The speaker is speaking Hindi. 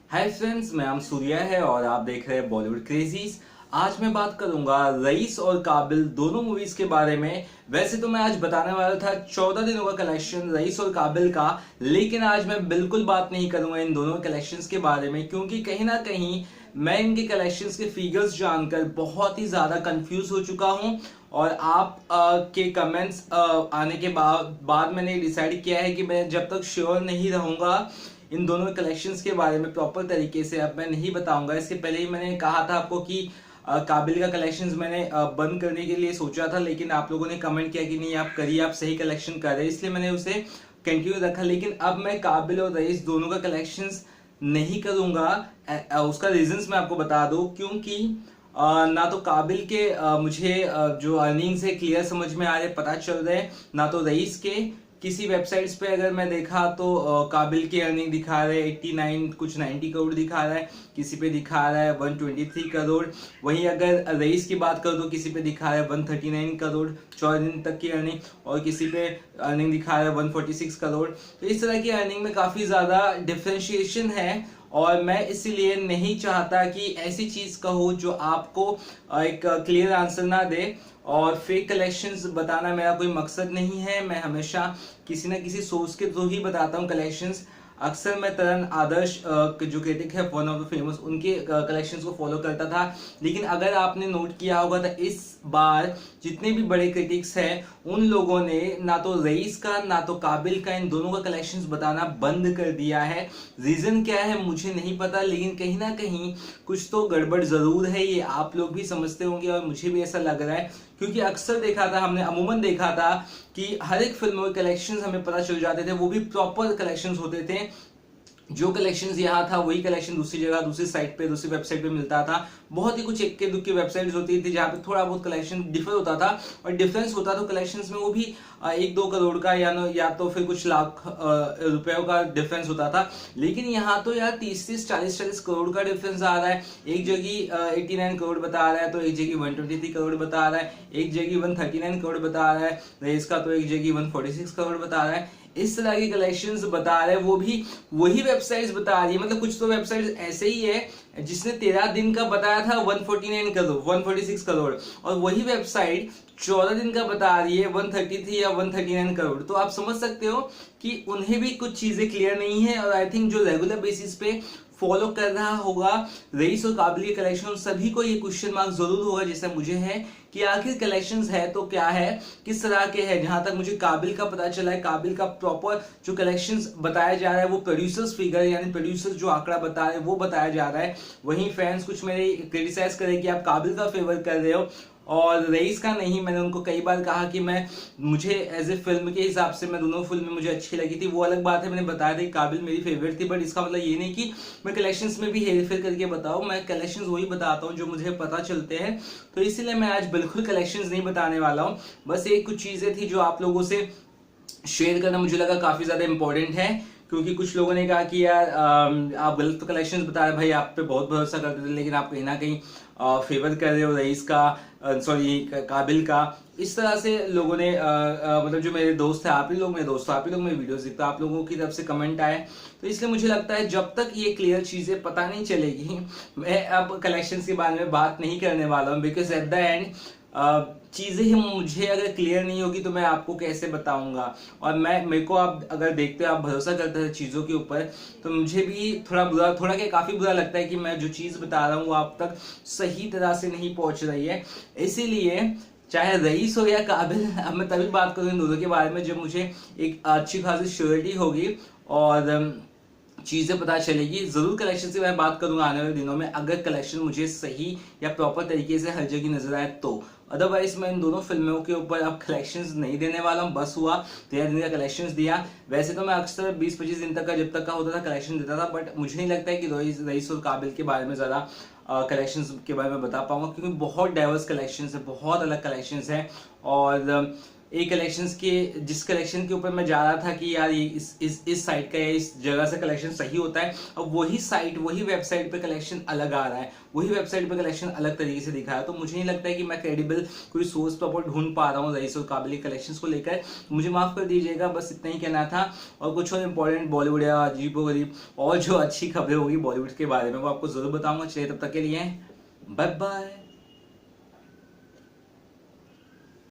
हाय फ्रेंड्स, मैं नाम सूर्या है और आप देख रहे हैं बॉलीवुड क्रेजीज। आज मैं बात करूंगा रईस और काबिल दोनों मूवीज के बारे में। वैसे तो मैं आज बताने वाला था 14 दिनों का कलेक्शन रईस और काबिल का, लेकिन आज मैं बिल्कुल बात नहीं करूंगा इन दोनों कलेक्शंस के बारे में, क्योंकि कहीं ना कहीं मैं इनके कलेक्शंस के फिगर्स जानकर बहुत ही ज्यादा कंफ्यूज हो चुका हूं। और आप के कमेंट्स आने के बाद मैंने डिसाइड किया है कि मैं जब तक श्योर नहीं रहूंगा इन दोनों कलेक्शंस के बारे में प्रॉपर तरीके से, अब मैं नहीं बताऊंगा। इसके पहले ही मैंने कहा था आपको कि काबिल का कलेक्शंस मैंने बंद करने के लिए सोचा था, लेकिन आप लोगों ने कमेंट किया कि नहीं आप करिए, आप सही कलेक्शन कर रहे हैं, इसलिए मैंने उसे कंटिन्यू रखा। लेकिन अब मैं काबिल और रईस दोनों का कलेक्शंस नहीं करूंगा। उसका रीजंस मैं आपको बता दूं, क्योंकि ना तो काबिल के मुझे जो अर्निंग्स है क्लियर समझ में आ रहे, पता चल रहे हैं, ना तो रईस के। किसी वेबसाइट्स पे अगर मैं देखा तो काबिल की अर्निंग दिखा रहे हैं 89 कुछ 90 करोड़ दिखा रहा है, किसी पे दिखा रहा है 123 करोड़। वहीं अगर रईस की बात करो तो किसी पे दिखा रहा है 139 करोड़ 14 दिन तक की अर्निंग, और किसी पे अर्निंग दिखा रहा है 146 करोड़। तो इस तरह की अर्निंग में काफी ज्यादा डिफ्रेंशिएशन है, और मैं इसीलिए नहीं चाहता कि ऐसी चीज कहूँ जो आपको एक क्लियर आंसर ना दे। और फेक कलेक्शंस बताना मेरा कोई मकसद नहीं है। मैं हमेशा किसी न किसी सोर्स के थ्रू ही बताता हूँ कलेक्शंस। अक्सर मैं तरन आदर्श जो क्रिटिक है वन ऑफ द फेमस, उनके कलेक्शंस को फॉलो करता था। लेकिन अगर आपने नोट किया होगा तो इस बार जितने भी बड़े क्रिटिक्स हैं उन लोगों ने ना तो रईस का ना तो काबिल का, इन दोनों का कलेक्शंस बताना बंद कर दिया है। रीजन क्या है मुझे नहीं पता, लेकिन कहीं ना कहीं कुछ तो गड़बड़ जरूर है, ये आप लोग भी समझते होंगे और मुझे भी ऐसा लग रहा है। क्योंकि अक्सर देखा था, हमने अमूमन देखा था कि हर एक फिल्म के कलेक्शंस हमें पता चल जाते थे, वो भी प्रॉपर कलेक्शंस होते थे। जो कलेक्शंस यहाँ था वही कलेक्शन दूसरी जगह, दूसरी साइट पे, दूसरी वेबसाइट पे मिलता था। बहुत ही कुछ इक्के दुक्के वेबसाइट्स होती थी जहाँ पे थोड़ा बहुत कलेक्शन डिफर होता था, और डिफरेंस होता तो कलेक्शंस में वो भी 1-2 करोड़ का या तो फिर कुछ लाख रुपयों का डिफरेंस होता था। लेकिन यहाँ तो यार 30-30 40-40 करोड़ का डिफरेंस आ रहा है। एक जगह 89 करोड़ बता रहा है तो एक जगह 123 करोड़ बता रहा है, एक जगह 139 करोड़ बता रहा है रईस का, तो एक जगह 146 करोड़ बता रहा है। इस तरह के कलेक्शंस बता रहे हैं, वो भी वही वेबसाइट्स बता रही है। मतलब कुछ तो वेबसाइट्स ऐसे ही है जिसने 13 दिन का बताया था 149 करोड़ 146 करोड़, और वही वेबसाइट 14 दिन का बता रही है 133 या 139 करोड़। तो आप समझ सकते हो कि उन्हें भी कुछ चीजें क्लियर नहीं है। और आई थिंक जो रेगुलर बेसिस पे फॉलो कर रहा होगा रईस और काबिल के कलेक्शन, सभी को ये क्वेश्चन मार्क जरूर होगा जैसा मुझे है कि आखिर कलेक्शंस है तो क्या है, किस तरह के हैं। जहां तक मुझे काबिल का पता चला है, काबिल का प्रॉपर जो कलेक्शंस बताया जा रहा है वो प्रोड्यूसर्स फिगर, यानी प्रोड्यूसर्स जो आंकड़ा बता रहे हैं वो बताया जा रहा है। वहीं फैंस कुछ मेरे क्रिटिसाइज करें कि आप काबिल का फेवर कर रहे हो और रईस का नहीं। मैंने उनको कई बार कहा कि मुझे एज ए फिल्म के हिसाब से मैं दोनों फिल्में मुझे अच्छी लगी थी, वो अलग बात है, मैंने बताया था कि काबिल मेरी फेवरेट थी। बट इसका मतलब ये नहीं कि मैं कलेक्शंस में भी हेरफेर करके बताऊं। मैं कलेक्शंस वही बताता हूं जो मुझे पता चलते हैं। तो इसीलिए मैं आज बिल्कुल कलेक्शंस नहीं बताने वाला हूं। बस एक कुछ चीजें थी जो आप लोगों से शेयर करना मुझे लगा काफी ज्यादा इंपॉर्टेंट है। क्योंकि कुछ लोगों ने कहा कि यार आप गलत तो कलेक्शंस बता रहे, भाई आप पे बहुत भरोसा करते थे लेकिन आप कहीं ना कहीं फेवर कर रहे हो रईस का, सॉरी काबिल का। इस तरह से लोगों ने मतलब जो मेरे दोस्त है, आप ही लोग मेरे दोस्त, आप ही लोग मेरे वीडियोस देखते हो, आप लोगों की तरफ से कमेंट आए। तो इसलिए मुझे लगता है जब तक ये क्लियर चीजें पता नहीं चलेगी मैं अब कलेक्शंस के बारे में बात नहीं करने वाला हूँ। बिकॉज एट द एंड चीजें ही मुझे अगर क्लियर नहीं होगी तो मैं आपको कैसे बताऊंगा। और मेरे को आप अगर देखते हो, आप भरोसा करते हैं चीजों के ऊपर, तो मुझे भी थोड़ा क्या काफी बुरा लगता है कि मैं जो चीज बता रहा हूँ वो आप तक सही तरह से नहीं पहुंच रही है। इसीलिए चाहे रईस हो या काबिल, अब मैं तभी बात करूँ इन दोनों के बारे में जब मुझे एक अच्छी खासी श्योरिटी होगी और चीजें पता चलेगी। जरूर कलेक्शन से मैं बात करूंगा आने वाले दिनों में, अगर कलेक्शन मुझे सही या प्रॉपर तरीके से हर जगह नजर आए तो। अदरवाइज मैं इन दोनों फिल्मों के ऊपर अब कलेक्शंस नहीं देने वाला हूँ। बस हुआ 13 दिन का कलेक्शंस दिया। वैसे तो मैं अक्सर 20-25 दिन तक का जब तक का होता था कलेक्शन देता था, बट मुझे नहीं लगता है कि रईस और काबिल के बारे में ज्यादा कलेक्शंस के बारे में बता पाऊंगा, क्योंकि बहुत डाइवर्स कलेक्शंस है, बहुत अलग कलेक्शंस है। और एक कलेक्शंस के जिस कलेक्शन के ऊपर मैं जा रहा था कि यार ये इस साइट का या इस जगह से कलेक्शन सही होता है, अब वही साइट वही वेबसाइट पे कलेक्शन अलग आ रहा है, वही वेबसाइट पे कलेक्शन अलग तरीके से दिखा रहा है। तो मुझे नहीं लगता है कि मैं क्रेडिबल कोई सोर्स प्रॉपर ढूंढ पा रहा हूँ रईस और काबिल कलेक्शंस को लेकर। मुझे माफ कर दीजिएगा, बस इतना ही कहना था। और कुछ और इंपॉर्टेंट बॉलीवुड या अजीबोगरीब और जो अच्छी खबरें होगी बॉलीवुड के बारे में वो आपको जरूर बताऊंगा। चलिए तब तक के लिए बाय बाय।